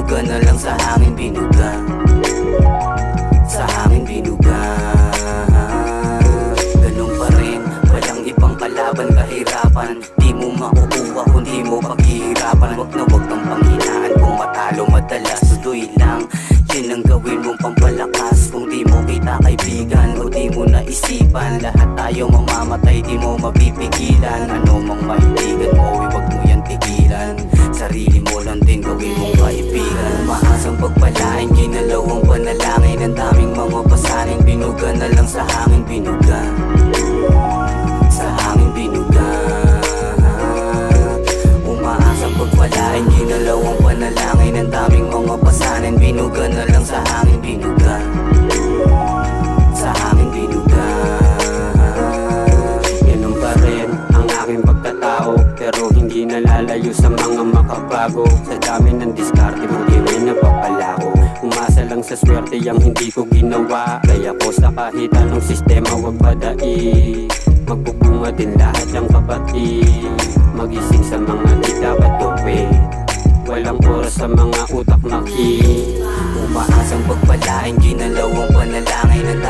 binuga na lang sa hangin, binuga. Sa hangin, binuga. Ganun pa rin, walang ibang kalaban, kahirapan. Di mo makukuha kung di mo paghihirapan. Wag na wag kang panghinaan, kung matalo madalas tuloy lang. Yun ang gawin mong pampalakas. Kung di mo kita kaibigan o di mo naisipan, lahat tayo mamamatay, di mo mapipigilan. Ano mang maibigan mo, wag mo yan tigilan. Sarili mo lang din gawin mong kaibigan. Umaasang pagpalain, ginalaw ang panalangin. Ang daming mga pasanin, binuga na lang sa hangin, binuga. Sa hangin, binuga. Umaasang pagpalain, ginalaw ang panalangin. Ang daming mga pasanin, binuga na lang sa hangin, binuga. Sa hangin, binuga. Ganun pa rin ang aking pagkatao, pero hindi nalalayo sa mga makabago. Sa dami ng diskarte mo, di rin napapalako. Umasa lang sa swerte ang hindi ko ginawa. Kaya ko sa kahit anong sistema wag padai. Magbubunga din lahat ng kapatid. Magising sa mga di dapat gawin. Walang oras sa mga utak maki. Umaasang pagpalain, ginalaw ang panalangin. Ang